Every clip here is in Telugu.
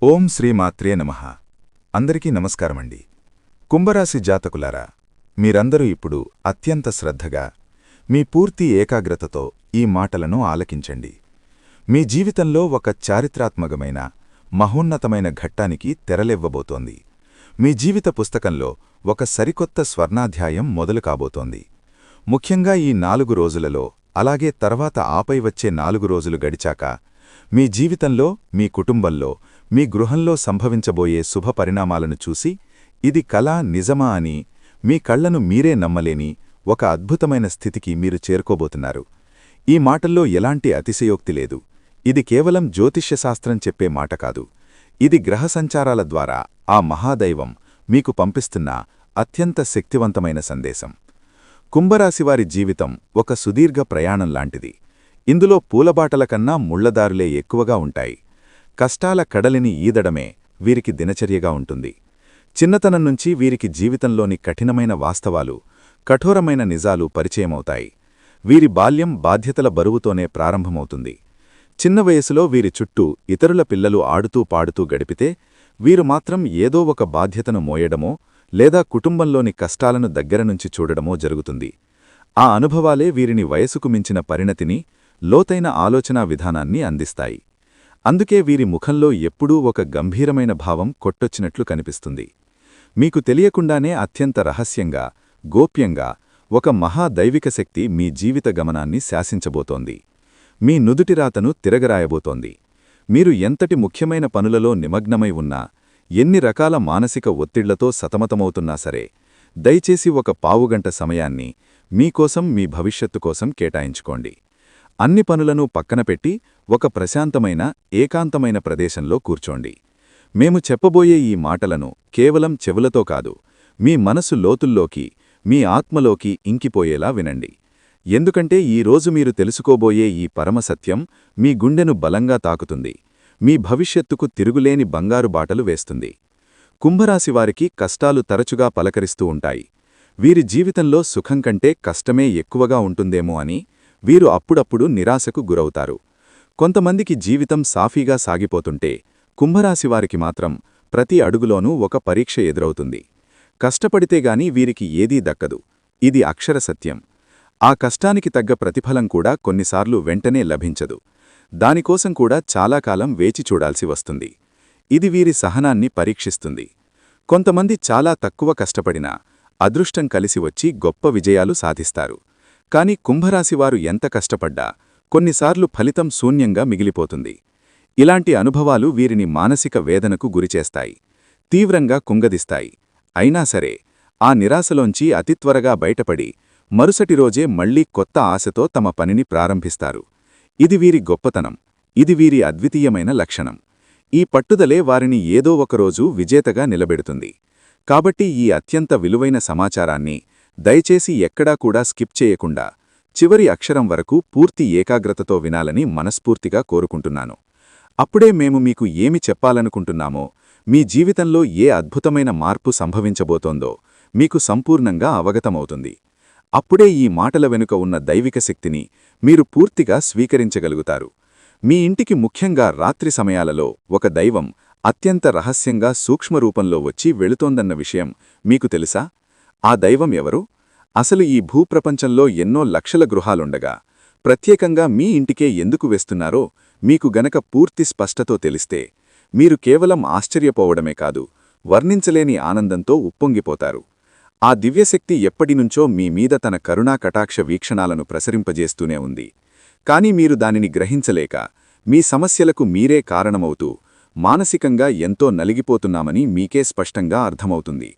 ఓం శ్రీమాత్రే నమః. అందరికీ నమస్కారమండి. కుంభరాశి జాతకులారా, మీరందరూ ఇప్పుడు అత్యంత శ్రద్ధగా, మీ పూర్తి ఏకాగ్రతతో ఈ మాటలను ఆలకించండి. మీ జీవితంలో ఒక చారిత్రాత్మకమైన, మహోన్నతమైన ఘట్టానికి తెరలెవ్వబోతోంది. మీ జీవిత పుస్తకంలో ఒక సరికొత్త స్వర్ణాధ్యాయం మొదలు కాబోతోంది. ముఖ్యంగా ఈ 4 రోజులలో, అలాగే తర్వాత ఆపై వచ్చే 4 రోజులు గడిచాక, మీ జీవితంలో, మీ కుటుంబంలో, మీ గృహంలో సంభవించబోయే శుభ పరిణామాలను చూసి, ఇది కలా నిజమా అని మీ కళ్లను మీరే నమ్మలేని ఒక అద్భుతమైన స్థితికి మీరు చేరుకోబోతున్నారు. ఈ మాటల్లో ఎలాంటి అతిశయోక్తి లేదు. ఇది కేవలం జ్యోతిష్యశాస్త్రం చెప్పే మాట కాదు. ఇది గ్రహ సంచారాల ద్వారా ఆ మహాదైవం మీకు పంపిస్తున్న అత్యంత శక్తివంతమైన సందేశం. కుంభరాశివారి జీవితం ఒక సుదీర్ఘ ప్రయాణం లాంటిది. ఇందులో పూలబాటల కన్నా ముళ్లదారులే ఎక్కువగా ఉంటాయి. కష్టాల కడలిని ఈదడమే వీరికి దినచర్యగా ఉంటుంది. చిన్నతనం నుంచి వీరికి జీవితంలోని కఠినమైన వాస్తవాలు, కఠోరమైన నిజాలు పరిచయమవుతాయి. వీరి బాల్యం బాధ్యతల బరువుతోనే ప్రారంభమవుతుంది. చిన్న వయసులో వీరి చుట్టూ ఇతరుల పిల్లలు ఆడుతూ పాడుతూ గడిపితే, వీరు మాత్రం ఏదో ఒక బాధ్యతను మోయడమో లేదా కుటుంబంలోని కష్టాలను దగ్గరనుంచి చూడడమో జరుగుతుంది. ఆ అనుభవాలే వీరిని వయసుకు మించిన పరిణతిని, లోతైన ఆలోచనా విధానాన్ని అందిస్తాయి. అందుకే వీరి ముఖంలో ఎప్పుడూ ఒక గంభీరమైన భావం కొట్టొచ్చినట్లు కనిపిస్తుంది. మీకు తెలియకుండానే అత్యంత రహస్యంగా, గోప్యంగా ఒక మహాదైవిక శక్తి మీ జీవిత గమనాన్ని శాసించబోతోంది. మీ నుదుటిరాతను తిరగరాయబోతోంది. మీరు ఎంతటి ముఖ్యమైన పనులలో నిమగ్నమై ఉన్నా, ఎన్ని రకాల మానసిక ఒత్తిళ్లతో సతమతమవుతున్నా సరే, దయచేసి ఒక పావుగంట సమయాన్ని మీకోసం, మీ భవిష్యత్తు కోసం కేటాయించుకోండి. అన్ని పనులను పక్కనపెట్టి ఒక ప్రశాంతమైన, ఏకాంతమైన ప్రదేశంలో కూర్చోండి. మేము చెప్పబోయే ఈ మాటలను కేవలం చెవులతో కాదు, మీ మనసు లోతుల్లోకి, మీ ఆత్మలోకి ఇంకిపోయేలా వినండి. ఎందుకంటే ఈరోజు మీరు తెలుసుకోబోయే ఈ పరమసత్యం మీ గుండెను బలంగా తాకుతుంది, మీ భవిష్యత్తుకు తిరుగులేని బంగారు బాటలు వేస్తుంది. కుంభరాశివారికి కష్టాలు తరచుగా పలకరిస్తూ ఉంటాయి. వీరి జీవితంలో సుఖం కంటే కష్టమే ఎక్కువగా ఉంటుందేమో అని వీరు అప్పుడప్పుడు నిరాశకు గురవుతారు. కొంతమందికి జీవితం సాఫీగా సాగిపోతుంటే, కుంభరాశివారికి మాత్రం ప్రతి అడుగులోనూ ఒక పరీక్ష ఎదురవుతుంది. కష్టపడితేగాని వీరికి ఏదీ దక్కదు. ఇది అక్షర సత్యం. ఆ కష్టానికి తగ్గ ప్రతిఫలం కూడా కొన్నిసార్లు వెంటనే లభించదు. దానికోసం కూడా చాలా కాలం వేచి చూడాల్సి వస్తుంది. ఇది వీరి సహనాన్ని పరీక్షిస్తుంది. కొంతమంది చాలా తక్కువ కష్టపడినా అదృష్టం కలిసి వచ్చి గొప్ప విజయాలు సాధిస్తారు. కాని కుంభరాశివారు ఎంత కష్టపడ్డా కొన్నిసార్లు ఫలితం శూన్యంగా మిగిలిపోతుంది. ఇలాంటి అనుభవాలు వీరిని మానసిక వేదనకు గురిచేస్తాయి, తీవ్రంగా కుంగదిస్తాయి. అయినా సరే, ఆ నిరాశలోంచి అతి త్వరగా బయటపడి మరుసటి రోజే మళ్లీ కొత్త ఆశతో తమ పనిని ప్రారంభిస్తారు. ఇది వీరి గొప్పతనం. ఇది వీరి అద్వితీయమైన లక్షణం. ఈ పట్టుదలే వారిని ఏదో ఒకరోజు విజేతగా నిలబెడుతుంది. కాబట్టి ఈ అత్యంత విలువైన సమాచారాన్ని దయచేసి ఎక్కడా కూడా స్కిప్ చేయకుండా చివరి అక్షరం వరకు పూర్తి ఏకాగ్రతతో వినాలని మనస్ఫూర్తిగా కోరుకుంటున్నాను. అప్పుడే మేము మీకు ఏమి చెప్పాలనుకుంటున్నామో, మీ జీవితంలో ఏ అద్భుతమైన మార్పు సంభవించబోతోందో మీకు సంపూర్ణంగా అవగతమవుతుంది. అప్పుడే ఈ మాటల వెనుక ఉన్న దైవిక శక్తిని మీరు పూర్తిగా స్వీకరించగలుగుతారు. మీ ఇంటికి ముఖ్యంగా రాత్రి సమయాలలో ఒక దైవం అత్యంత రహస్యంగా సూక్ష్మరూపంలో వచ్చి వెళుతోందన్న విషయం మీకు తెలుసా? ఆ దైవం ఎవరు? అసలు ఈ భూప్రపంచంలో ఎన్నో లక్షల గృహాలుండగా ప్రత్యేకంగా మీ ఇంటికే ఎందుకు వేస్తున్నారో మీకు గనక పూర్తి స్పష్టతో తెలిస్తే, మీరు కేవలం ఆశ్చర్యపోవడమే కాదు, వర్ణించలేని ఆనందంతో ఉప్పొంగిపోతారు. ఆ దివ్యశక్తి ఎప్పటినుంచో మీ మీద తన కరుణా కటాక్ష వీక్షణాలను ప్రసరింపజేస్తూనే ఉంది. కాని మీరు దానిని గ్రహించలేక, మీ సమస్యలకు మీరే కారణమవుతూ మానసికంగా ఎంతో నలిగిపోతున్నామని మీకే స్పష్టంగా అర్థమవుతుంది.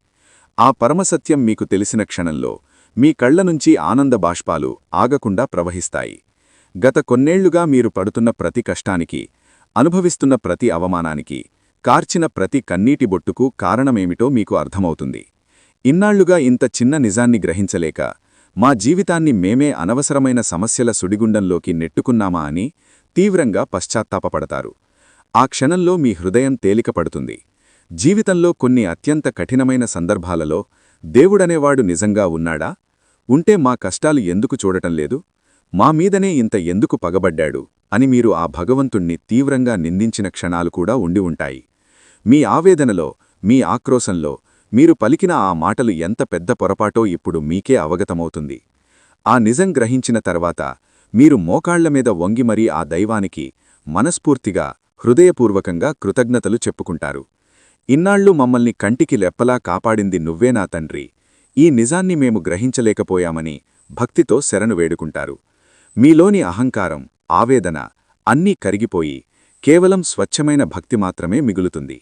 ఆ పరమసత్యం మీకు తెలిసిన క్షణంలో మీ కళ్లనుంచి ఆనంద బాష్పాలు ఆగకుండా ప్రవహిస్తాయి. గత కొన్నేళ్లుగా మీరు పడుతున్న ప్రతి కష్టానికి, అనుభవిస్తున్న ప్రతి అవమానానికి, కార్చిన ప్రతి కన్నీటి బొట్టుకు కారణమేమిటో మీకు అర్థమవుతుంది. ఇన్నాళ్లుగా ఇంత చిన్న నిజాన్ని గ్రహించలేక, మా జీవితాన్ని మేమే అనవసరమైన సమస్యల సుడిగుండంలోకి నెట్టుకున్నామా అని తీవ్రంగా పశ్చాత్తాపపడతారు. ఆ క్షణంలో మీ హృదయం తేలికపడుతుంది. జీవితంలో కొన్ని అత్యంత కఠినమైన సందర్భాలలో దేవుడనేవాడు నిజంగా ఉన్నాడా? ఉంటే మా కష్టాలు ఎందుకు చూడటం లేదు? మా మీదనే ఇంత ఎందుకు పగబడ్డాడు అని మీరు ఆ భగవంతుణ్ణి తీవ్రంగా నిందించిన క్షణాలు కూడా ఉండి ఉంటాయి. మీ ఆవేదనలో, మీ ఆక్రోశంలో మీరు పలికిన ఆ మాటలు ఎంత పెద్ద పొరపాటో ఇప్పుడు మీకే అవగతమవుతుంది. ఆ నిజం గ్రహించిన తర్వాత మీరు మోకాళ్లమీద వంగి మరీ ఆ దైవానికి మనస్ఫూర్తిగా, హృదయపూర్వకంగా కృతజ్ఞతలు చెప్పుకుంటారు. ఇన్నాళ్లు మమ్మల్ని కంటికి రెప్పలా కాపాడింది నువ్వేనా తండ్రి, ఈ నిజాన్ని మేము గ్రహించలేకపోయామని భక్తితో శరణు వేడుకుంటారు. మీలోని అహంకారం, ఆవేదన అన్నీ కరిగిపోయి కేవలం స్వచ్ఛమైన భక్తి మాత్రమే మిగులుతుంది.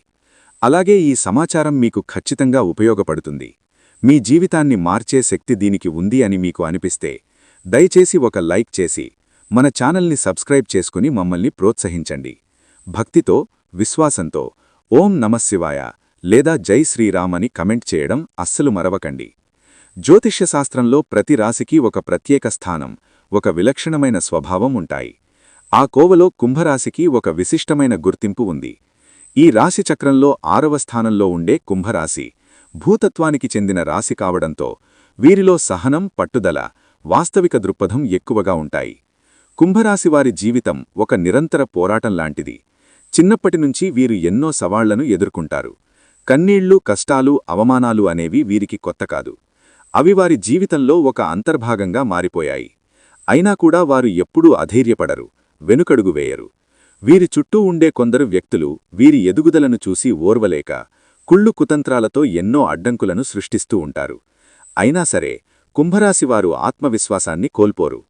అలాగే ఈ సమాచారం మీకు ఖచ్చితంగా ఉపయోగపడుతుంది. మీ జీవితాన్ని మార్చే శక్తి దీనికి ఉంది అని మీకు అనిపిస్తే దయచేసి ఒక లైక్ చేసి మన ఛానల్ని సబ్స్క్రైబ్ చేసుకుని మమ్మల్ని ప్రోత్సహించండి. భక్తితో, విశ్వాసంతో ఓం నమఃశివాయ లేదా జై శ్రీరామ్ అని కమెంట్ చేయడం అస్సలు మరవకండి. జ్యోతిష్యశాస్త్రంలో ప్రతి రాశికి ఒక ప్రత్యేక స్థానం, ఒక విలక్షణమైన స్వభావం ఉంటాయి. ఆ కోవలో కుంభరాశికి ఒక విశిష్టమైన గుర్తింపు ఉంది. ఈ రాశిచక్రంలో 6వ స్థానంలో ఉండే కుంభరాశి భూతత్వానికి చెందిన రాశి కావడంతో వీరిలో సహనం, పట్టుదల, వాస్తవిక దృక్పథం ఎక్కువగా ఉంటాయి. కుంభరాశివారి జీవితం ఒక నిరంతర పోరాటం లాంటిది. చిన్నప్పటినుంచి వీరు ఎన్నో సవాళ్లను ఎదుర్కొంటారు. కన్నీళ్లు, కష్టాలు, అవమానాలు అనేవి వీరికి కొత్త కాదు. అవి వారి జీవితంలో ఒక అంతర్భాగంగా మారిపోయాయి. అయినా కూడా వారు ఎప్పుడూ అధైర్యపడరు, వెనుకడుగు వేయరు. వీరి చుట్టూ ఉండే కొందరు వ్యక్తులు వీరి ఎదుగుదలను చూసి ఓర్వలేక కుళ్ళు కుతంత్రాలతో ఎన్నో అడ్డంకులను సృష్టిస్తూ ఉంటారు. అయినా సరే కుంభరాశివారు ఆత్మవిశ్వాసాన్ని కోల్పోరు.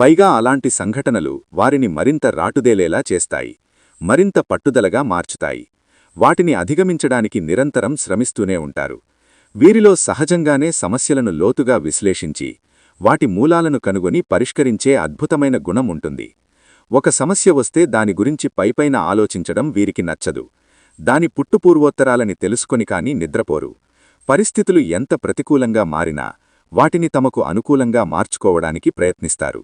పైగా అలాంటి సంఘటనలు వారిని మరింత రాటుదేలేలా చేస్తాయి, మరింత పట్టుదలగా మార్చుతాయి. వాటిని అధిగమించడానికి నిరంతరం శ్రమిస్తూనే ఉంటారు. వీరిలో సహజంగానే సమస్యలను లోతుగా విశ్లేషించి వాటి మూలాలను కనుగొని పరిష్కరించే అద్భుతమైన గుణం ఉంటుంది. ఒక సమస్య వస్తే దాని గురించి పైపైన ఆలోచించడం వీరికి నచ్చదు. దాని పుట్టుపూర్వోత్తరాలని తెలుసుకొని కానీ నిద్రపోరు. పరిస్థితులు ఎంత ప్రతికూలంగా మారినా వాటిని తమకు అనుకూలంగా మార్చుకోవడానికి ప్రయత్నిస్తారు.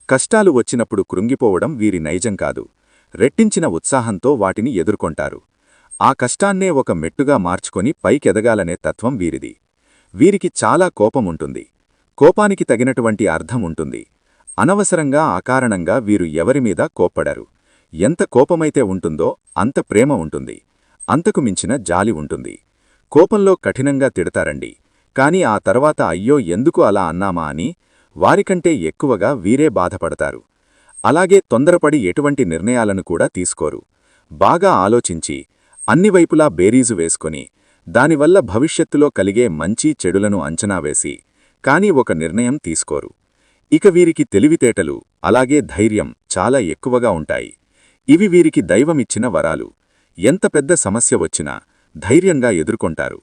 కష్టాలు వచ్చినప్పుడు కృంగిపోవడం వీరి నైజం కాదు. రెట్టించిన ఉత్సాహంతో వాటిని ఎదుర్కొంటారు. ఆ కష్టాన్నే ఒక మెట్టుగా మార్చుకొని పైకెదగాలనే తత్వం వీరిది. వీరికి చాలా కోపముంటుంది. కోపానికి తగినటువంటి అర్థం ఉంటుంది. అనవసరంగా, అకారణంగా వీరు ఎవరిమీద కోప్పడరు. ఎంత కోపమైతే ఉంటుందో అంత ప్రేమ ఉంటుంది. అంతకు మించిన జాలి ఉంటుంది. కోపంలో కఠినంగా తిడతారండి, కాని ఆ తర్వాత అయ్యో ఎందుకు అలా అన్నామా అని వారికంటే ఎక్కువగా వీరే బాధపడతారు. అలాగే తొందరపడి ఎటువంటి నిర్ణయాలను కూడా తీసుకోరు. బాగా ఆలోచించి అన్నివైపులా బేరీజు వేసుకొని దానివల్ల భవిష్యత్తులో కలిగే మంచి చెడులను అంచనా వేసి కానీ ఒక నిర్ణయం తీసుకోరు. ఇక వీరికి తెలివితేటలు, అలాగే ధైర్యం చాలా ఎక్కువగా ఉంటాయి. ఇవి వీరికి దైవమిచ్చిన వరాలు. ఎంత పెద్ద సమస్య వచ్చినా ధైర్యంగా ఎదుర్కొంటారు.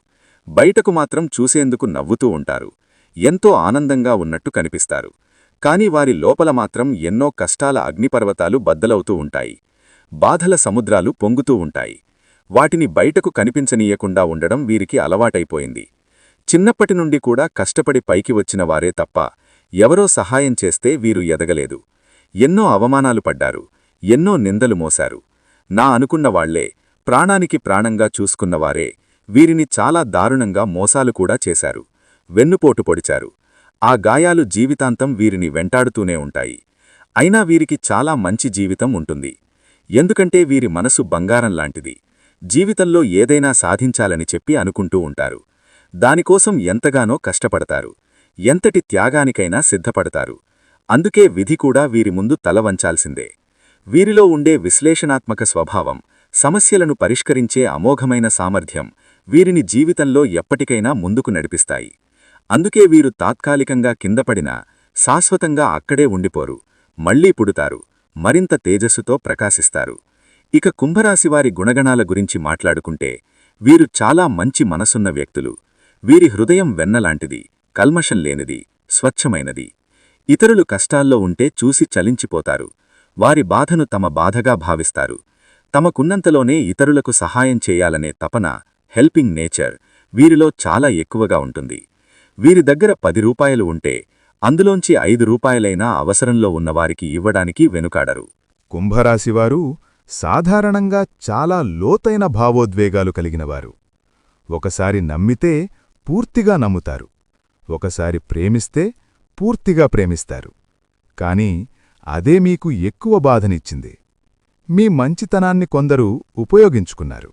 బయటకు మాత్రం చూసేందుకు నవ్వుతూ ఉంటారు. ఎంతో ఆనందంగా ఉన్నట్టు కనిపిస్తారు. కాని వారి లోపల మాత్రం ఎన్నో కష్టాల అగ్నిపర్వతాలు బద్దలవుతూ ఉంటాయి. బాధల సముద్రాలు పొంగుతూ ఉంటాయి. వాటిని బయటకు కనిపించనీయకుండా ఉండడం వీరికి అలవాటైపోయింది. చిన్నప్పటినుండి కూడా కష్టపడి పైకి వచ్చిన వారే తప్ప ఎవరో సహాయం చేస్తే వీరు ఎదగలేదు. ఎన్నో అవమానాలు పడ్డారు. ఎన్నో నిందలు మోశారు. నా అనుకున్నవాళ్లే, ప్రాణానికి ప్రాణంగా చూసుకున్నవారే వీరిని చాలా దారుణంగా మోసాలు కూడా చేశారు. వెన్నుపోటు పొడిచారు. ఆ గాయాలు జీవితాంతం వీరిని వెంటాడుతూనే ఉంటాయి. అయినా వీరికి చాలా మంచి జీవితం ఉంటుంది. ఎందుకంటే వీరి మనసు బంగారం లాంటిది. జీవితంలో ఏదైనా సాధించాలని చెప్పి అనుకుంటూ ఉంటారు. దానికోసం ఎంతగానో కష్టపడతారు. ఎంతటి త్యాగానికైనా సిద్ధపడతారు. అందుకే విధి కూడా వీరి ముందు తల వంచాల్సిందే. వీరిలో ఉండే విశ్లేషణాత్మక స్వభావం, సమస్యలను పరిష్కరించే అమోఘమైన సామర్థ్యం వీరిని జీవితంలో ఎప్పటికైనా ముందుకు నడిపిస్తాయి. అందుకే వీరు తాత్కాలికంగా కిందపడినా శాశ్వతంగా అక్కడే ఉండిపోరు. మళ్లీ పుడుతారు. మరింత తేజస్సుతో ప్రకాశిస్తారు. ఇక కుంభరాశివారి గుణగణాల గురించి మాట్లాడుకుంటే వీరు చాలా మంచి మనసున్న వ్యక్తులు. వీరి హృదయం వెన్నలాంటిది, కల్మషం లేనిది, స్వచ్ఛమైనది. ఇతరులు కష్టాల్లో ఉంటే చూసి చలించిపోతారు. వారి బాధను తమ బాధగా భావిస్తారు. తమకున్నంతలోనే ఇతరులకు సహాయం చేయాలనే తపన, హెల్పింగ్ నేచర్ వీరిలో చాలా ఎక్కువగా ఉంటుంది. వీరి దగ్గర 10 రూపాయలు ఉంటే అందులోంచి 5 రూపాయలైనా అవసరంలో ఉన్నవారికి ఇవ్వడానికి వెనుకాడరు. కుంభరాశివారు సాధారణంగా చాలా లోతైన భావోద్వేగాలు కలిగినవారు. ఒకసారి నమ్మితే పూర్తిగా నమ్ముతారు. ఒకసారి ప్రేమిస్తే పూర్తిగా ప్రేమిస్తారు. కాని అదే మీకు ఎక్కువ బాధనిచ్చింది. మీ మంచితనాన్ని కొందరు ఉపయోగించుకున్నారు.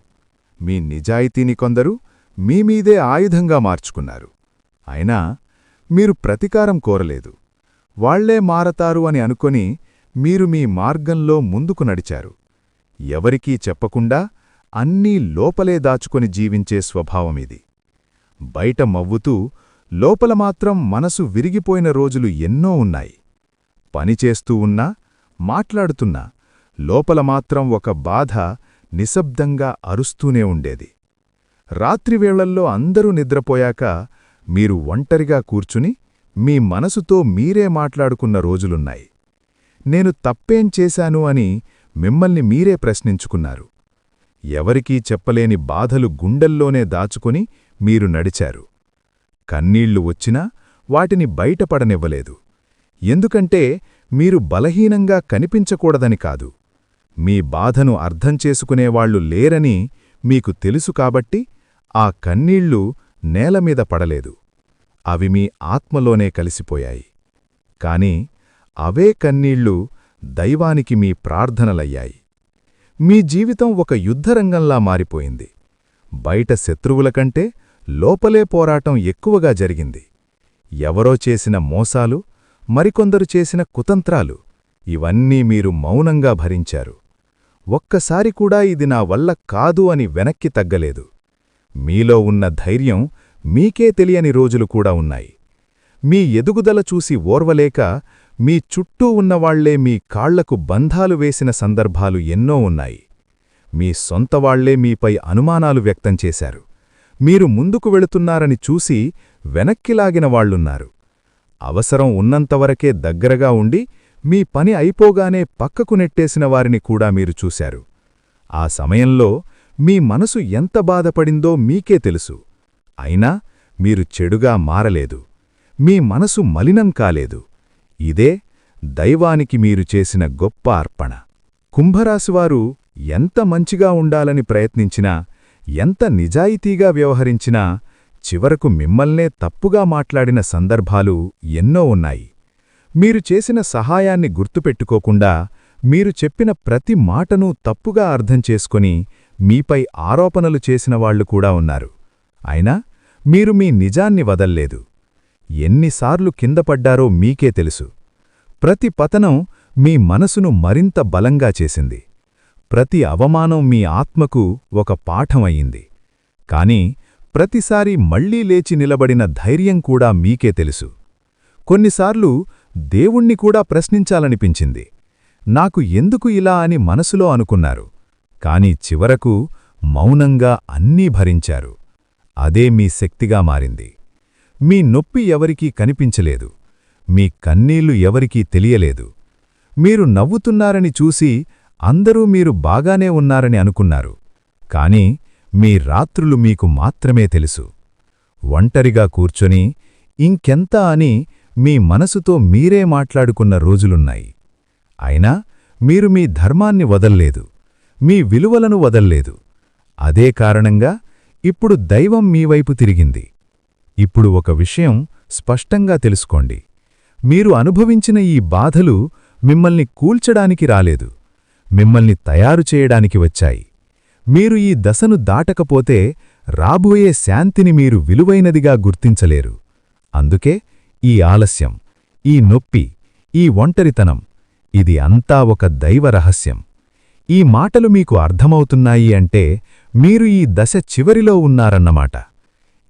మీ నిజాయితీని కొందరు మీమీదే ఆయుధంగా మార్చుకున్నారు. అయినా మీరు ప్రతీకారం కోరలేదు. వాళ్లే మారతారు అని అనుకొని మీరు మీ మార్గంలో ముందుకు నడిచారు. ఎవరికీ చెప్పకుండా అన్నీ లోపలే దాచుకొని జీవించే స్వభావమిది. బయట మవ్వుతూ లోపల మాత్రం మనసు విరిగిపోయిన రోజులు ఎన్నో ఉన్నాయి. పనిచేస్తూ ఉన్నా, మాట్లాడుతున్నా లోపల మాత్రం ఒక బాధ నిశ్శబ్దంగా అరుస్తూనే ఉండేది. రాత్రివేళల్లో అందరూ నిద్రపోయాక మీరు ఒంటరిగా కూర్చుని మీ మనసుతో మీరే మాట్లాడుకున్న రోజులున్నాయి. నేను తప్పేం చేశాను అని మిమ్మల్ని మీరే ప్రశ్నించుకున్నారు. ఎవరికీ చెప్పలేని బాధలు గుండెల్లోనే దాచుకొని మీరు నడిచారు. కన్నీళ్లు వచ్చినా వాటిని బయటపడనివ్వలేదు. ఎందుకంటే మీరు బలహీనంగా కనిపించకూడదని కాదు, మీ బాధను అర్థం చేసుకునేవాళ్లు లేరని మీకు తెలుసు కాబట్టి ఆ కన్నీళ్లు నేలమీద పడలేదు. అవి మీ ఆత్మలోనే కలిసిపోయాయి. కాని అవే కన్నీళ్లు దైవానికి మీ ప్రార్థనలయ్యాయి. మీ జీవితం ఒక యుద్ధరంగంలా మారిపోయింది. బయట శత్రువుల కంటే లోపలే పోరాటం ఎక్కువగా జరిగింది. ఎవరో చేసిన మోసాలు, మరికొందరు చేసిన కుతంత్రాలు, ఇవన్నీ మీరు మౌనంగా భరించారు. ఒక్కసారి కూడా ఇది నా వల్ల కాదు అని వెనక్కి తగ్గలేదు. మీలో ఉన్న ధైర్యం మీకే తెలియని రోజులు కూడా ఉన్నాయి. మీ ఎదుగుదల చూసి ఓర్వలేక మీ చుట్టూ ఉన్నవాళ్లే మీ కాళ్లకు బంధాలు వేసిన సందర్భాలు ఎన్నో ఉన్నాయి. మీ సొంతవాళ్లే మీపై అనుమానాలు వ్యక్తం చేశారు. మీరు ముందుకు వెళుతున్నారని చూసి వెనక్కిలాగిన వాళ్లున్నారు. అవసరం ఉన్నంతవరకే దగ్గరగా ఉండి మీ పని అయిపోగానే పక్కకు నెట్టేసిన వారిని కూడా మీరు చూశారు. ఆ సమయంలో మీ మనసు ఎంత బాధపడిందో మీకే తెలుసు. అయినా మీరు చెడుగా మారలేదు. మీ మనసు మలినం కాలేదు. ఇదే దైవానికి మీరు చేసిన గొప్ప అర్పణ. కుంభరాశివారు ఎంత మంచిగా ఉండాలని ప్రయత్నించినా, ఎంత నిజాయితీగా వ్యవహరించినా చివరకు మిమ్మల్నే తప్పుగా మాట్లాడిన సందర్భాలు ఎన్నో ఉన్నాయి. మీరు చేసిన సహాయాన్ని గుర్తుపెట్టుకోకుండా మీరు చెప్పిన ప్రతి మాటను తప్పుగా అర్థం చేసుకొని మీపై ఆరోపణలు చేసినవాళ్లు కూడా ఉన్నారు. అయినా మీరు మీ నిజాన్ని వదల్లేదు. ఎన్నిసార్లు కిందపడ్డారో మీకే తెలుసు. ప్రతి పతనం మీ మనసును మరింత బలంగా చేసింది. ప్రతి అవమానం మీ ఆత్మకు ఒక పాఠం అయింది. కాని ప్రతిసారి మళ్లీ లేచి నిలబడిన ధైర్యం కూడా మీకే తెలుసు. కొన్నిసార్లు దేవుణ్ణి కూడా ప్రశ్నించాలనిపించింది. నాకు ఎందుకు ఇలా అని మనసులో అనుకున్నారు. కాని చివరకు మౌనంగా అన్నీ భరించారు. అదే మీ శక్తిగా మారింది. మీ నొప్పి ఎవరికీ కనిపించలేదు. మీ కన్నీళ్లు ఎవరికీ తెలియలేదు. మీరు నవ్వుతున్నారని చూసి అందరూ మీరు బాగానే ఉన్నారని అనుకున్నారు. కాని మీ రాత్రులు మీకు మాత్రమే తెలుసు. ఒంటరిగా కూర్చొని ఇంకెంత అని మీ మనసుతో మీరే మాట్లాడుకున్న రోజులున్నాయి. అయినా మీరు మీ ధర్మాన్ని వదల్లేదు. మీ విలువలను వదల్లేదు. అదే కారణంగా ఇప్పుడు దైవం మీవైపు తిరిగింది. ఇప్పుడు ఒక విషయం స్పష్టంగా తెలుసుకోండి. మీరు అనుభవించిన ఈ బాధలు మిమ్మల్ని కూల్చడానికి రాలేదు, మిమ్మల్ని తయారు చేయడానికి వచ్చాయి. మీరు ఈ దశను దాటకపోతే రాబోయే శాంతిని మీరు విలువైనదిగా గుర్తించలేరు. అందుకే ఈ ఆలస్యం, ఈ నొప్పి, ఈ ఒంటరితనం, ఇది అంతా ఒక దైవ రహస్యం. ఈ మాటలు మీకు అర్థమవుతున్నాయి అంటే మీరు ఈ దశ చివరిలో ఉన్నారన్నమాట.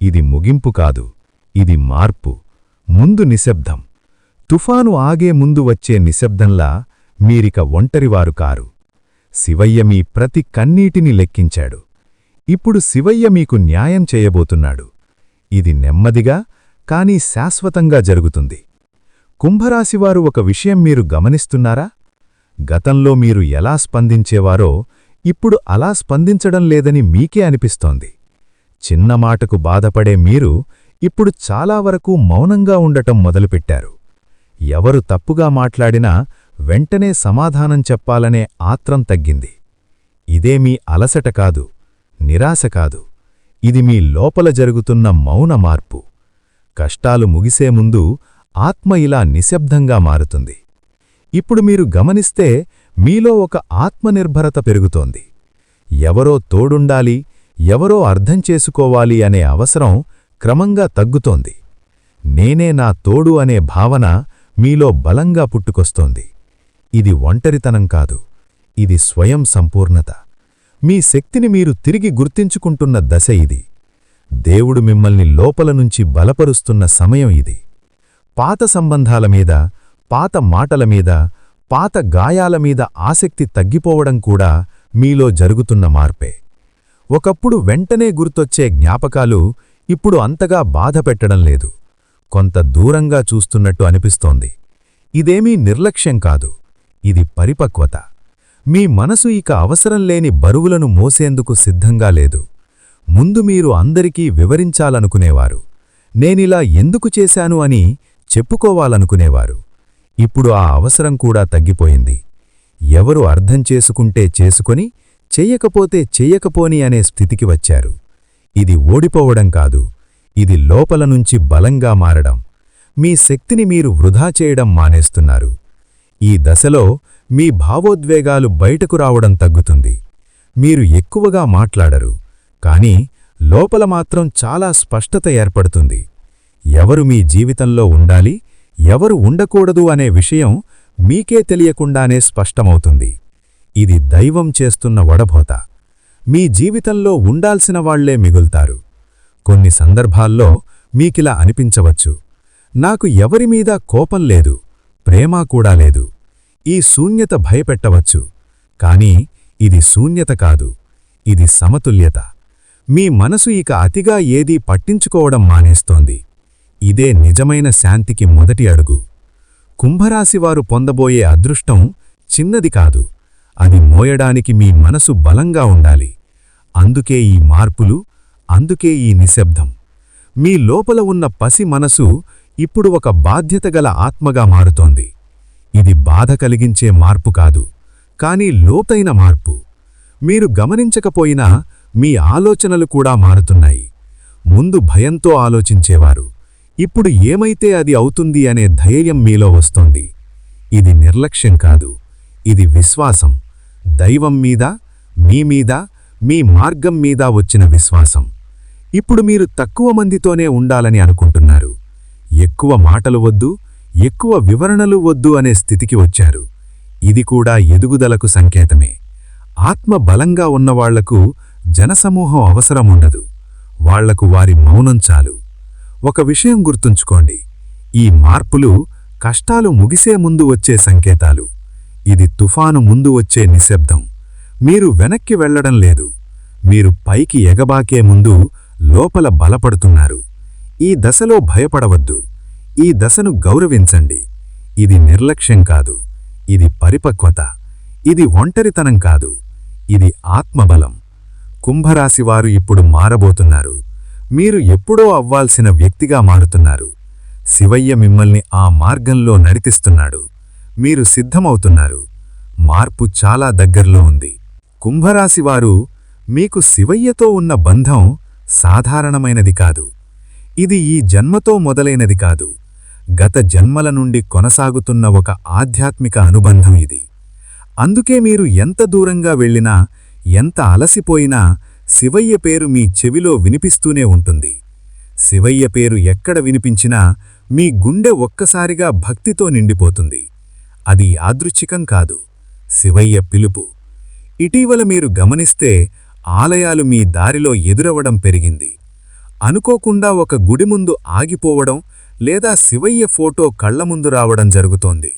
ఇది ముగింపు కాదు, ఇది మార్పు. ముందు నిశ్శబ్దం. తుఫాను ఆగే ముందు వచ్చే నిశ్శబ్దంలా మీరిక ఒంటరివారు కారు. శివయ్య మీ ప్రతి కన్నీటిని లెక్కించాడు. ఇప్పుడు శివయ్య మీకు న్యాయం చేయబోతున్నాడు. ఇది నెమ్మదిగా కానీ శాశ్వతంగా జరుగుతుంది. కుంభరాశివారు ఒక విషయం మీరు గమనిస్తున్నారా? గతంలో మీరు ఎలా స్పందించేవారో ఇప్పుడు అలా స్పందించడం లేదని మీకే అనిపిస్తోంది. చిన్న మాటకు బాధపడే మీరు ఇప్పుడు చాలా వరకు మౌనంగా ఉండటం మొదలుపెట్టారు. ఎవరు తప్పుగా మాట్లాడినా వెంటనే సమాధానం చెప్పాలనే ఆత్రం తగ్గింది. ఇదే మీ అలసట కాదు, నిరాశ కాదు. ఇది మీ లోపల జరుగుతున్న మౌన మార్పు. కష్టాలు ముగిసే ముందు ఆత్మ ఇలా నిశ్శబ్దంగా మారుతుంది. ఇప్పుడు మీరు గమనిస్తే మీలో ఒక ఆత్మనిర్భరత పెరుగుతోంది. ఎవరో తోడుండాలి, ఎవరో అర్థం చేసుకోవాలి అనే అవసరం క్రమంగా తగ్గుతోంది. నేనే నా తోడు అనే భావన మీలో బలంగా పుట్టుకొస్తోంది. ఇది ఒంటరితనం కాదు, ఇది స్వయం సంపూర్ణత. మీ శక్తిని మీరు తిరిగి గుర్తించుకుంటున్న దశ ఇది. దేవుడు మిమ్మల్ని లోపల నుంచి బలపరుస్తున్న సమయం ఇది. పాత సంబంధాల మీద, పాత మాటల మీద, పాత గాయాల మీద ఆసక్తి తగ్గిపోవడం కూడా మీలో జరుగుతున్న మార్పే. ఒకప్పుడు వెంటనే గుర్తొచ్చే జ్ఞాపకాలు ఇప్పుడు అంతగా బాధపెట్టడం లేదు, కొంత దూరంగా చూస్తున్నట్టు అనిపిస్తోంది. ఇదేమీ నిర్లక్ష్యం కాదు, ఇది పరిపక్వత. మీ మనసు ఇక అవసరం లేని బరువులను మోసేందుకు సిద్ధంగా లేదు. ముందు మీరు అందరికీ వివరించాలనుకునేవారు, నేనిలా ఎందుకు చేశాను అని చెప్పుకోవాలనుకునేవారు. ఇప్పుడు ఆ అవసరం కూడా తగ్గిపోయింది. ఎవరు అర్థం చేసుకుంటే చేసుకొని, చెయ్యకపోతే చెయ్యకపోని అనే స్థితికి వచ్చారు. ఇది ఓడిపోవడం కాదు, ఇది లోపల నుంచి బలంగా మారడం. మీ శక్తిని మీరు వృధా చేయడం మానేస్తున్నారు. ఈ దశలో మీ భావోద్వేగాలు బయటకు రావడం తగ్గుతుంది. మీరు ఎక్కువగా మాట్లాడరు, కానీ లోపల మాత్రం చాలా స్పష్టత ఏర్పడుతుంది. ఎవరు మీ జీవితంలో ఉండాలి, ఎవరు ఉండకూడదు అనే విషయం మీకే తెలియకుండానే స్పష్టమవుతుంది. ఇది దైవం చేస్తున్న వడభోత. మీ జీవితంలో ఉండాల్సిన వాళ్లే మిగుల్తారు. కొన్ని సందర్భాల్లో మీకిలా అనిపించవచ్చు, నాకు ఎవరిమీద కోపం లేదు, ప్రేమ కూడా లేదు. ఈ శూన్యత భయపెట్టవచ్చు, కానీ ఇది శూన్యత కాదు, ఇది సమతుల్యత. మీ మనసు ఇక అతిగా ఏదీ పట్టించుకోవడం మానేస్తోంది. ఇదే నిజమైన శాంతికి మొదటి అడుగు. కుంభరాశివారు పొందబోయే అదృష్టం చిన్నది కాదు, అది మోయడానికి మీ మనసు బలంగా ఉండాలి. అందుకే ఈ మార్పులు, అందుకే ఈ నిశ్శబ్దం. మీ లోపల ఉన్న పసి మనసు ఇప్పుడు ఒక బాధ్యతగల ఆత్మగా మారుతోంది. ఇది బాధ కలిగించే మార్పు కాదు, కానీ లోతైన మార్పు. మీరు గమనించకపోయినా మీ ఆలోచనలు కూడా మారుతున్నాయి. ముందు భయంతో ఆలోచించేవారు, ఇప్పుడు ఏమైతే అది అవుతుంది అనే ధైర్యం మీలో వస్తోంది. ఇది నిర్లక్ష్యం కాదు, ఇది విశ్వాసం. దైవం మీద, మీ మీద, మీ మార్గం మీద వచ్చిన విశ్వాసం. ఇప్పుడు మీరు తక్కువ మందితోనే ఉండాలని అనుకుంటున్నారు. ఎక్కువ మాటలు వద్దు, ఎక్కువ వివరణలు వద్దు అనే స్థితికి వచ్చారు. ఇది కూడా ఎదుగుదలకు సంకేతమే. ఆత్మ బలంగా ఉన్నవాళ్లకు జనసమూహం అవసరముండదు, వాళ్లకు వారి మౌనం చాలు. ఒక విషయం గుర్తుంచుకోండి, ఈ మార్పులు కష్టాలు ముగిసే ముందు వచ్చే సంకేతాలు. ఇది తుఫాను ముందు వచ్చే నిశ్శబ్దం. మీరు వెనక్కి వెళ్లడం లేదు, మీరు పైకి ఎగబాకే ముందు లోపల బలపడుతున్నారు. ఈ దశలో భయపడవద్దు, ఈ దశను గౌరవించండి. ఇది నిర్లక్ష్యం కాదు, ఇది పరిపక్వత. ఇది ఒంటరితనం కాదు, ఇది ఆత్మబలం. కుంభరాశివారు ఇప్పుడు మారబోతున్నారు. మీరు ఎప్పుడో అవ్వాల్సిన వ్యక్తిగా మారుతున్నారు. శివయ్య మిమ్మల్ని ఆ మార్గంలో నడిపిస్తున్నాడు. మీరు సిద్ధమవుతున్నారు. మార్పు చాలా దగ్గర్లో ఉంది. కుంభరాశివారు, మీకు శివయ్యతో ఉన్న బంధం సాధారణమైనది కాదు. ఇది ఈ జన్మతో మొదలైనది కాదు, గత జన్మల నుండి కొనసాగుతున్న ఒక ఆధ్యాత్మిక అనుబంధం ఇది. అందుకే మీరు ఎంత దూరంగా వెళ్ళినా, ఎంత అలసిపోయినా శివయ్య పేరు మీ చెవిలో వినిపిస్తూనే ఉంటుంది. శివయ్య పేరు ఎక్కడ వినిపించినా మీ గుండె ఒక్కసారిగా భక్తితో నిండిపోతుంది. అది యాదృచ్ఛికం కాదు, శివయ్య పిలుపు. ఇటీవల మీరు గమనిస్తే ఆలయాలు మీ దారిలో ఎదురవడం పెరిగింది. అనుకోకుండా ఒక గుడి ముందు ఆగిపోవడం లేదా శివయ్య ఫోటో కళ్లముందు రావడం జరుగుతోంది.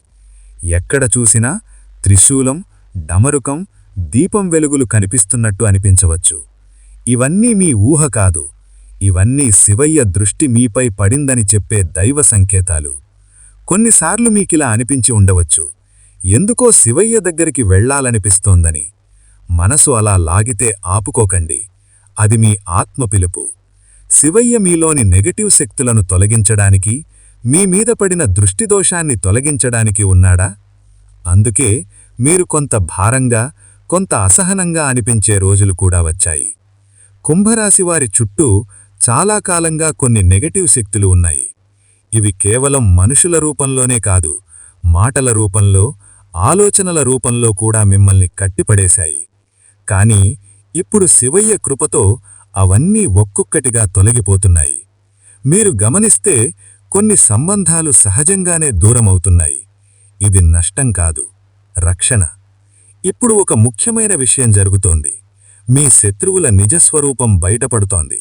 ఎక్కడ చూసినా త్రిశూలం, డమరుకం, దీపం వెలుగులు కనిపిస్తున్నట్టు అనిపించవచ్చు. ఇవన్నీ మీ ఊహ కాదు, ఇవన్నీ శివయ్య దృష్టి మీపై పడిందని చెప్పే దైవ సంకేతాలు. కొన్నిసార్లు మీకిలా అనిపించి ఉండవచ్చు, ఎందుకో శివయ్య దగ్గరికి వెళ్లాలనిపిస్తోందని. మనసు అలా లాగితే ఆపుకోకండి, అది మీ ఆత్మ పిలుపు. శివయ్య మీలోని నెగటివ్ శక్తులను తొలగించడానికి, మీ మీద పడిన దృష్టిదోషాన్ని తొలగించడానికి ఉన్నాడా? అందుకే మీరు కొంత భారంగా, కొంత అసహనంగా అనిపించే రోజులు కూడా వచ్చాయి. కుంభరాశివారి చుట్టూ చాలా కాలంగా కొన్ని నెగటివ్ శక్తులు ఉన్నాయి. ఇవి కేవలం మనుషుల రూపంలోనే కాదు, మాటల రూపంలో, ఆలోచనల రూపంలో కూడా మిమ్మల్ని కట్టిపడేశాయి. కానీ ఇప్పుడు శివయ్య కృపతో అవన్నీ ఒక్కొక్కటిగా తొలగిపోతున్నాయి. మీరు గమనిస్తే కొన్ని సంబంధాలు సహజంగానే దూరమవుతున్నాయి. ఇది నష్టం కాదు, రక్షణ. ఇప్పుడు ఒక ముఖ్యమైన విషయం జరుగుతోంది. మీ శత్రువుల నిజస్వరూపం బయటపడుతోంది.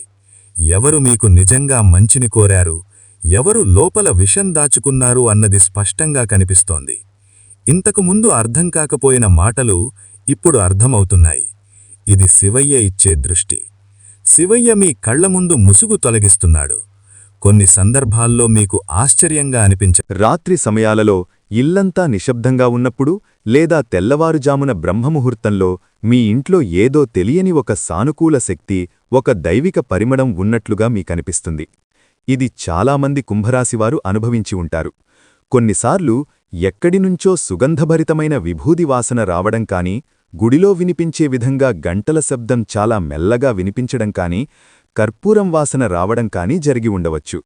ఎవరు మీకు నిజంగా మంచిని కోరారు, ఎవరు లోపల విషం దాచుకున్నారు అన్నది స్పష్టంగా కనిపిస్తోంది. ఇంతకుముందు అర్థం కాకపోయిన మాటలు ఇప్పుడు అర్థమవుతున్నాయి. ఇది శివయ్య ఇచ్చే దృష్టి. శివయ్య మీ కళ్ల ముందు ముసుగు తొలగిస్తున్నాడు. కొన్ని సందర్భాల్లో మీకు ఆశ్చర్యంగా రాత్రి సమయాలలో ఇల్లంతా నిశ్శబ్దంగా ఉన్నప్పుడు లేదా తెల్లవారుజామున బ్రహ్మముహూర్తంలో మీ ఇంట్లో ఏదో తెలియని ఒక సానుకూల శక్తి, ఒక దైవిక పరిమళం ఉన్నట్లుగా మీకనిపిస్తుంది. ఇది చాలామంది కుంభరాశివారు అనుభవించి ఉంటారు. కొన్నిసార్లు ఎక్కడినుంచో సుగంధభరితమైన విభూది వాసన రావడం కాని, గుడిలో వినిపించే విధంగా గంటల శబ్దం చాలా మెల్లగా వినిపించడం కాని, కర్పూరం వాసన రావడం కాని జరిగి ఉండవచ్చు.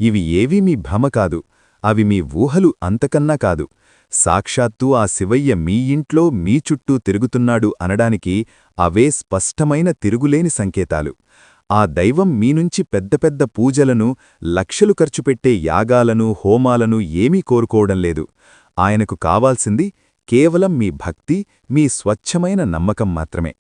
ఇవి ఏవీ మీ భ్రమ కాదు, అవి మీ ఊహలు అంతకన్నా కాదు. సాక్షాత్తూ ఆ శివయ్య మీ ఇంట్లో మీ చుట్టూ తిరుగుతున్నాడు అనడానికి అవే స్పష్టమైన తిరుగులేని సంకేతాలు. ఆ దైవం మీనుంచి పెద్ద పెద్ద పూజలను, లక్షలు ఖర్చుపెట్టే యాగాలను, హోమాలను ఏమీ కోరుకోవడం లేదు. ఆయనకు కావాల్సింది కేవలం మీ భక్తి, మీ స్వచ్ఛమైన నమ్మకం మాత్రమే.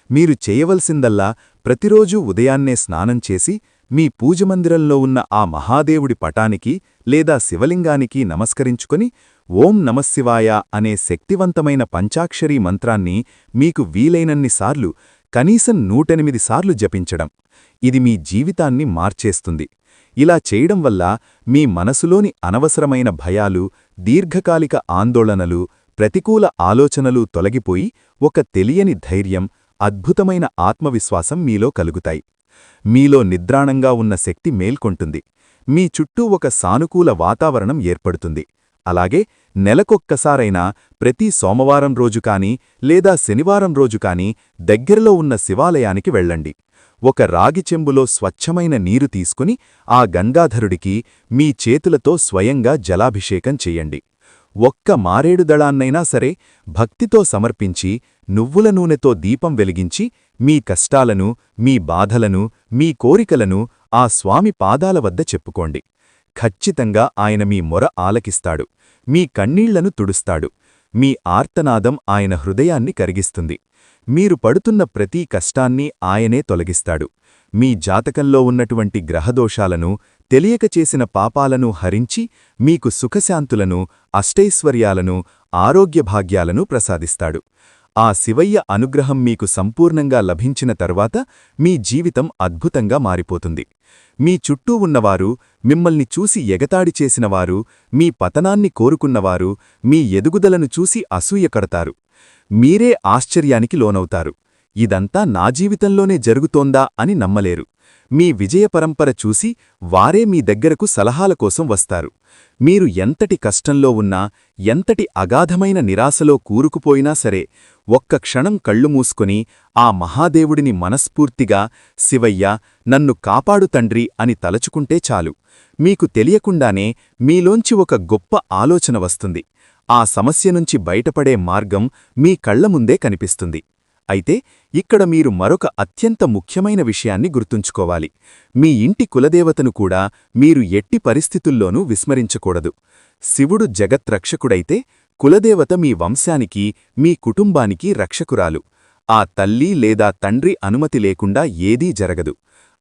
మీరు చేయవలసిందల్లా ప్రతిరోజూ ఉదయాన్నే స్నానం చేసి మీ పూజమందిరంలో ఉన్న ఆ మహాదేవుడి పటానికి లేదా శివలింగానికి నమస్కరించుకొని ఓం నమఃశివాయ అనే శక్తివంతమైన పంచాక్షరీ మంత్రాన్ని మీకు వీలైనన్నిసార్లు, కనీసం 108 సార్లు జపించడం. ఇది మీ జీవితాన్ని మార్చేస్తుంది. ఇలా చేయడం వల్ల మీ మనసులోని అనవసరమైన భయాలు, దీర్ఘకాలిక ఆందోళనలు, ప్రతికూల ఆలోచనలు తొలగిపోయి ఒక తెలియని ధైర్యం, అద్భుతమైన ఆత్మవిశ్వాసం మీలో కలుగుతాయి. మీలో నిద్రాణంగా ఉన్న శక్తి మేల్కొంటుంది. మీ చుట్టూ ఒక సానుకూల వాతావరణం ఏర్పడుతుంది. అలాగే నెలకొక్కసారైనా ప్రతి సోమవారం రోజు కాని లేదా శనివారం రోజు కాని దగ్గరలో ఉన్న శివాలయానికి వెళ్ళండి. ఒక రాగి చెంబులో స్వచ్ఛమైన నీరు తీసుకుని ఆ గంగాధరుడికి మీ చేతులతో స్వయంగా జలాభిషేకం చెయ్యండి. ఒక్క మారేడు దళాన్నైనా సరే భక్తితో సమర్పించి నువ్వుల నూనెతో దీపం వెలిగించి మీ కష్టాలను, మీ బాధలను, మీ కోరికలను ఆ స్వామి పాదాల వద్ద చెప్పుకోండి. ఖచ్చితంగా ఆయన మీ మొర ఆలకిస్తాడు, మీ కన్నీళ్లను తుడుస్తాడు. మీ ఆర్తనాదం ఆయన హృదయాన్ని కరిగిస్తుంది. మీరు పడుతున్న ప్రతి కష్టాన్ని ఆయనే తొలగిస్తాడు. మీ జాతకంలో ఉన్నటువంటి గ్రహదోషాలను, తెలియక చేసిన పాపాలను హరించి మీకు సుఖశాంతులను, అష్టైశ్వర్యాలను, ఆరోగ్యభాగ్యాలను ప్రసాదిస్తాడు. ఆ శివయ్య అనుగ్రహం మీకు సంపూర్ణంగా లభించిన తర్వాత మీ జీవితం అద్భుతంగా మారిపోతుంది. మీ చుట్టూ ఉన్నవారు, మిమ్మల్ని చూసి ఎగతాడి చేసినవారు, మీ పతనాన్ని కోరుకున్నవారు మీ ఎదుగుదలను చూసి అసూయకడతారు. మీరే ఆశ్చర్యానికి లోనవుతారు. ఇదంతా నా జీవితంలోనే జరుగుతోందా అని నమ్మలేరు. మీ విజయ పరంపర చూసి వారే మీ దగ్గరకు సలహాల కోసం వస్తారు. మీరు ఎంతటి కష్టంలో ఉన్నా, ఎంతటి అగాధమైన నిరాశలో కూరుకుపోయినా సరే ఒక్క క్షణం కళ్ళు మూసుకొని ఆ మహాదేవుడిని మనస్ఫూర్తిగా శివయ్య, నన్ను కాపాడు తండ్రి అని తలచుకుంటే చాలు. మీకు తెలియకుండానే మీలోంచి ఒక గొప్ప ఆలోచన వస్తుంది. ఆ సమస్య నుంచి బయటపడే మార్గం మీ కళ్ల ముందే కనిపిస్తుంది. అయితే ఇక్కడ మీరు మరొక అత్యంత ముఖ్యమైన విషయాన్ని గుర్తుంచుకోవాలి. మీ ఇంటి కులదేవతను కూడా మీరు ఎట్టి పరిస్థితుల్లోనూ విస్మరించకూడదు. శివుడు జగత్రక్షకుడైతే కులదేవత మీ వంశానికి, మీ కుటుంబానికి రక్షకురాలు. ఆ తల్లి లేదా తండ్రి అనుమతి లేకుండా ఏదీ జరగదు.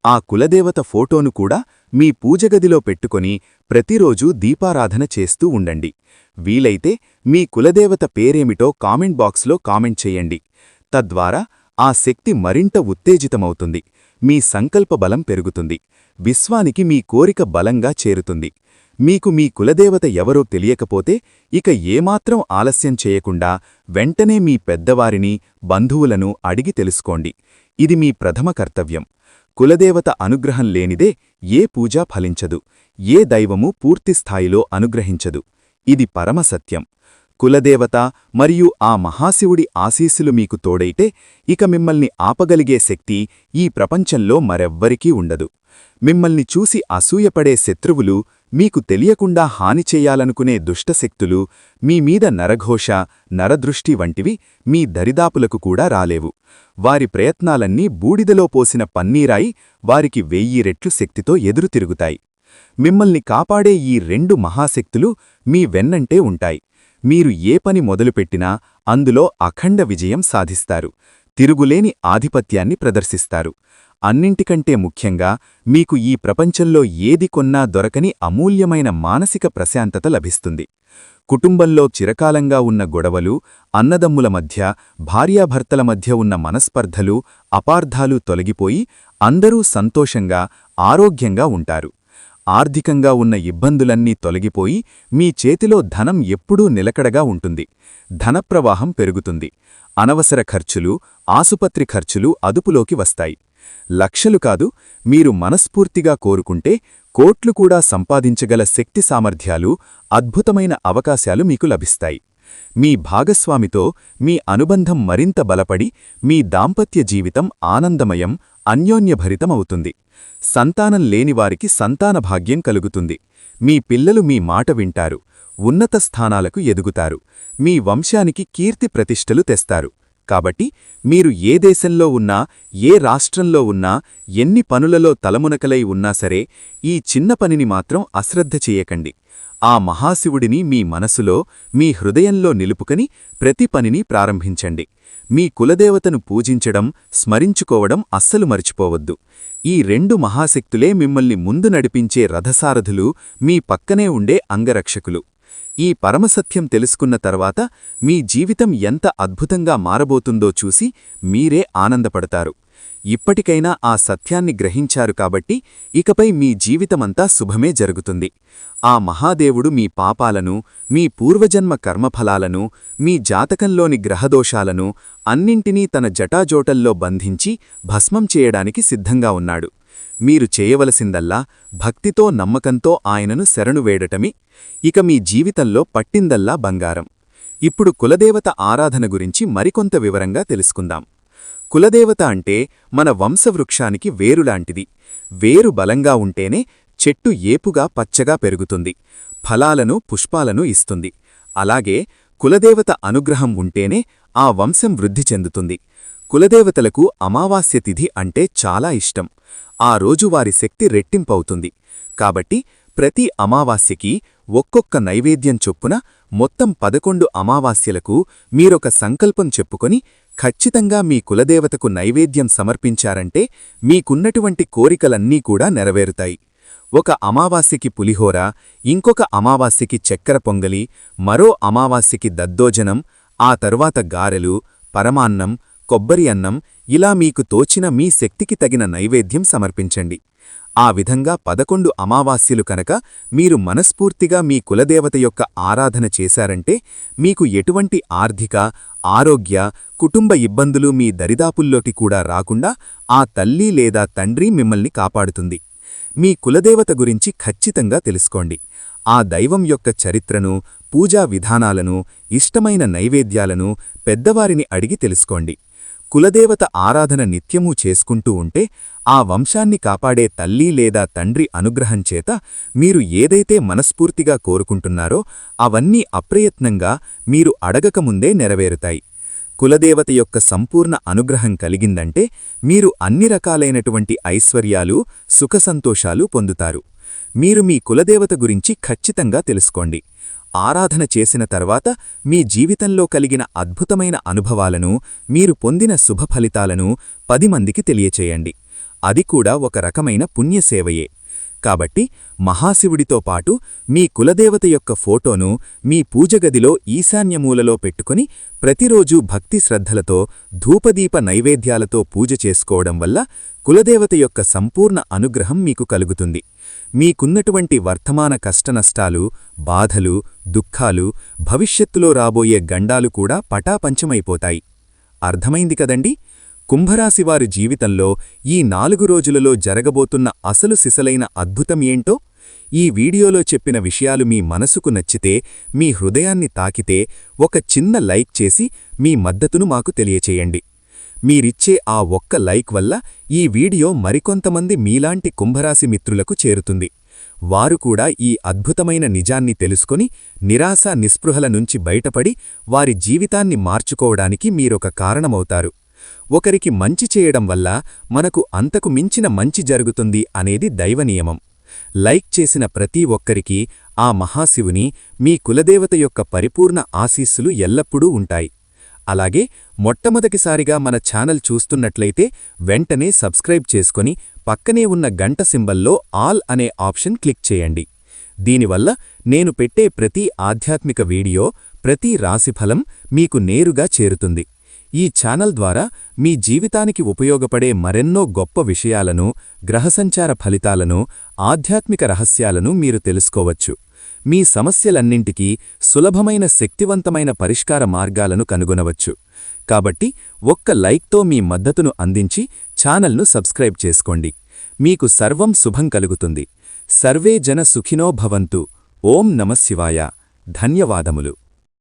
ఆ కులదేవత ఫోటోను కూడా మీ పూజగదిలో పెట్టుకొని ప్రతిరోజూ దీపారాధన చేస్తూ ఉండండి. వీలైతే మీ కులదేవత పేరేమిటో కామెంట్ బాక్స్లో కామెంట్ చేయండి. తద్వారా ఆ శక్తి మరింత ఉత్తేజితమవుతుంది. మీ సంకల్ప బలం పెరుగుతుంది. విశ్వానికి మీ కోరిక బలంగా చేరుతుంది. మీకు మీ కులదేవత ఎవరో తెలియకపోతే ఇక ఏమాత్రం ఆలస్యం చేయకుండా వెంటనే మీ పెద్దవారిని, బంధువులను అడిగి తెలుసుకోండి. ఇది మీ ప్రథమ కర్తవ్యం. కులదేవత అనుగ్రహం లేనిదే ఏ పూజా ఫలించదు, ఏ దైవమూ పూర్తిస్థాయిలో అనుగ్రహించదు. ఇది పరమసత్యం. కులదేవత మరియు ఆ మహాశివుడి ఆశీస్సులు మీకు తోడైతే ఇక మిమ్మల్ని ఆపగలిగే శక్తి ఈ ప్రపంచంలో మరెవ్వరికీ ఉండదు. మిమ్మల్ని చూసి అసూయపడే శత్రువులు మీకు తెలియకుండా హాని చెయ్యాలనుకునే దుష్టశక్తులు, మీమీద నరఘోష, నరదృష్టి వంటివి మీ దరిదాపులకు కూడా రాలేవు. వారి ప్రయత్నాలన్నీ బూడిదలో పోసిన పన్నీరాయి వారికి 1000 రెట్లు శక్తితో ఎదురు తిరుగుతాయి. మిమ్మల్ని కాపాడే ఈ 2 మహాశక్తులు మీ వెన్నంటే ఉంటాయి. మీరు ఏ పని మొదలుపెట్టినా అందులో అఖండ విజయం సాధిస్తారు. తిరుగులేని ఆధిపత్యాన్ని ప్రదర్శిస్తారు. అన్నింటికంటే ముఖ్యంగా మీకు ఈ ప్రపంచంలో ఏది కొన్నా దొరకని అమూల్యమైన మానసిక ప్రశాంతత లభిస్తుంది. కుటుంబంలో చిరకాలంగా ఉన్న గొడవలు, అన్నదమ్ముల మధ్య, భార్యాభర్తల మధ్య ఉన్న మనస్పర్ధలు, అపార్థాలు తొలగిపోయి అందరూ సంతోషంగా, ఆరోగ్యంగా ఉంటారు. ఆర్థికంగా ఉన్న ఇబ్బందులన్నీ తొలగిపోయి మీ చేతిలో ధనం ఎప్పుడూ నిలకడగా ఉంటుంది. ధనప్రవాహం పెరుగుతుంది. అనవసర ఖర్చులు, ఆసుపత్రి ఖర్చులు అదుపులోకి వస్తాయి. లక్షలు కాదు, మీరు మనస్ఫూర్తిగా కోరుకుంటే కోట్లు కూడా సంపాదించగల శక్తి సామర్థ్యాలు, అద్భుతమైన అవకాశాలు మీకు లభిస్తాయి. మీ భాగస్వామితో మీ అనుబంధం మరింత బలపడి మీ దాంపత్య జీవితం ఆనందమయం, అన్యోన్యభరితమవుతుంది. సంతానం లేనివారికి సంతాన భాగ్యం కలుగుతుంది. మీ పిల్లలు మీ మాట వింటారు. ఉన్నత స్థానాలకు ఎదుగుతారు. మీ వంశానికి కీర్తి ప్రతిష్టలు తెస్తారు. కాబట్టి మీరు ఏ దేశంలో ఉన్నా, ఏ రాష్ట్రంలో ఉన్నా, ఎన్ని పనులలో తలమునకలై ఉన్నా సరే, ఈ చిన్న పనిని మాత్రం అశ్రద్ధ చెయ్యకండి. ఆ మహాశివుడిని మీ మనసులో, మీ హృదయంలో నిలుపుకొని ప్రతి పనిని ప్రారంభించండి. మీ కులదేవతను పూజించడం, స్మరించుకోవడం అస్సలు మర్చిపోవద్దు. ఈ 2 మహాశక్తులే మిమ్మల్ని ముందు నడిపించే రథసారథులు, మీ పక్కనే ఉండే అంగరక్షకులు. ఈ పరమసత్యం తెలుసుకున్న తర్వాత మీ జీవితం ఎంత అద్భుతంగా మారబోతుందో చూసి మీరే ఆనందపడతారు. ఇప్పటికైనా ఆ సత్యాన్ని గ్రహించారు కాబట్టి ఇకపై మీ జీవితమంతా శుభమే జరుగుతుంది. ఆ మహాదేవుడు మీ పాపాలను, మీ పూర్వజన్మ కర్మఫలాలను, మీ జాతకంలోని గ్రహదోషాలను అన్నింటినీ తన జటాజోటల్లో బంధించి భస్మం చేయడానికి సిద్ధంగా ఉన్నాడు. మీరు చేయవలసిందల్లా భక్తితో, నమ్మకంతో ఆయనను శరణు వేడటమి. ఇక మీ జీవితంలో పట్టిందల్లా బంగారం. ఇప్పుడు కులదేవత ఆరాధన గురించి మరికొంత వివరంగా తెలుసుకుందాం. కులదేవత అంటే మన వంశవృక్షానికి వేరులాంటిది. వేరు బలంగా ఉంటేనే చెట్టు ఏపుగా పచ్చగా పెరుగుతుంది, ఫలాలను, పుష్పాలను ఇస్తుంది. అలాగే కులదేవత అనుగ్రహం ఉంటేనే ఆ వంశం వృద్ధి చెందుతుంది. కులదేవతలకు అమావాస్య తిథి అంటే చాలా ఇష్టం. ఆ రోజు వారి శక్తి రెట్టింపవుతుంది. కాబట్టి ప్రతి అమావాస్యకి ఒక్కొక్క నైవేద్యం చొప్పున మొత్తం 11 అమావాస్యలకు మీరొక సంకల్పం చెప్పుకొని ఖచ్చితంగా మీ కులదేవతకు నైవేద్యం సమర్పించారంటే మీకున్నటువంటి కోరికలన్నీ కూడా నెరవేరుతాయి. ఒక అమావాస్యకి పులిహోర, ఇంకొక అమావాస్యకి చక్కెర పొంగలి, మరో అమావాస్యకి దద్దోజనం, ఆ తరువాత గారెలు, పరమాన్నం, కొబ్బరి అన్నం, ఇలా మీకు తోచిన మీ శక్తికి తగిన నైవేద్యం సమర్పించండి. ఆ విధంగా 11 అమావాస్యలు కనుక మీరు మనస్ఫూర్తిగా మీ కులదేవత యొక్క ఆరాధన చేశారంటే మీకు ఎటువంటి ఆర్థిక, ఆరోగ్య, కుటుంబ ఇబ్బందులు మీ దరిదాపుల్లోకి కూడా రాకుండా ఆ తల్లి లేదా తండ్రి మిమ్మల్ని కాపాడుతుంది. మీ కులదేవత గురించి ఖచ్చితంగా తెలుసుకోండి. ఆ దైవం యొక్క చరిత్రను, పూజా విధానాలను, ఇష్టమైన నైవేద్యాలను పెద్దవారిని అడిగి తెలుసుకోండి. కులదేవత ఆరాధన నిత్యమూ చేసుకుంటూ ఉంటే ఆ వంశాన్ని కాపాడే తల్లి లేదా తండ్రి అనుగ్రహం చేత మీరు ఏదైతే మనస్ఫూర్తిగా కోరుకుంటున్నారో అవన్నీ అప్రయత్నంగా మీరు అడగకముందే నెరవేరుతాయి. కులదేవత యొక్క సంపూర్ణ అనుగ్రహం కలిగిందంటే మీరు అన్ని రకాలైనటువంటి ఐశ్వర్యాలు, సుఖసంతోషాలు పొందుతారు. మీరు మీ కులదేవత గురించి ఖచ్చితంగా తెలుసుకోండి. ఆరాధన చేసిన తర్వాత మీ జీవితంలో కలిగిన అద్భుతమైన అనుభవాలను, మీరు పొందిన శుభఫలితాలను 10 మందికి తెలియచేయండి. అది కూడా ఒక రకమైన పుణ్యసేవయే. కాబట్టి మహాశివుడితో పాటు మీ కులదేవత యొక్క ఫోటోను మీ పూజగదిలో ఈశాన్యమూలలో పెట్టుకుని ప్రతిరోజూ భక్తి శ్రద్ధలతో ధూపదీప నైవేద్యాలతో పూజ చేసుకోవడం వల్ల కులదేవత యొక్క సంపూర్ణ అనుగ్రహం మీకు కలుగుతుంది. మీకున్నటువంటి వర్తమాన కష్టనష్టాలు, బాధలు, దుఃఖాలు, భవిష్యత్తులో రాబోయే గండాలు కూడా పటాపంచమైపోతాయి. అర్థమైంది కదండి? కుంభరాశివారి జీవితంలో ఈ 4 రోజులలో జరగబోతున్న అసలు సిసలైన అద్భుతం ఏంటో? ఈ వీడియోలో చెప్పిన విషయాలు మీ మనసుకు నచ్చితే, మీ హృదయాన్ని తాకితే ఒక చిన్న లైక్ చేసి మీ మద్దతును మాకు తెలియచేయండి. మీరిచ్చే ఆ ఒక్క లైక్ వల్ల ఈ వీడియో మరికొంతమంది మీలాంటి కుంభరాశి మిత్రులకు చేరుతుంది. వారు కూడా ఈ అద్భుతమైన నిజాన్ని తెలుసుకొని నిరాశ నిస్పృహల నుంచి బయటపడి వారి జీవితాన్ని మార్చుకోవడానికి మీరొక కారణమవుతారు. ఒకరికి మంచి చేయడం వల్ల మనకు అంతకు మించిన మంచి జరుగుతుంది అనేది దైవనియమం. లైక్ చేసిన ప్రతి ఒక్కరికి ఆ మహాశివుని, మీ కులదేవత యొక్క పరిపూర్ణ ఆశీస్సులు ఎల్లప్పుడూ ఉంటాయి. అలాగే మొట్టమొదటిసారిగా మన ఛానల్ చూస్తున్నట్లయితే వెంటనే సబ్స్క్రైబ్ చేసుకొని పక్కనే ఉన్న గంట సింబల్లో ఆల్ అనే ఆప్షన్ క్లిక్ చేయండి. దీనివల్ల నేను పెట్టే ప్రతి ఆధ్యాత్మిక వీడియో, ప్రతి రాశిఫలం మీకు నేరుగా చేరుతుంది. ఈ ఛానల్ ద్వారా మీ జీవితానికి ఉపయోగపడే మరెన్నో గొప్ప విషయాలను, గ్రహసంచార ఫలితాలను, ఆధ్యాత్మిక రహస్యాలను మీరు తెలుసుకోవచ్చు. మీ సమస్యలన్నింటికీ సులభమైన శక్తివంతమైన పరిష్కార మార్గాలను కనుగొనవచ్చు. కాబట్టి ఒక్క లైక్తో మీ మద్దతును అందించి ఛానల్ను సబ్స్క్రైబ్ చేసుకోండి. మీకు సర్వం శుభం కలుగుతుంది. సర్వే జన సుఖినో భవంతు. ఓం నమఃశివాయ. ధన్యవాదములు.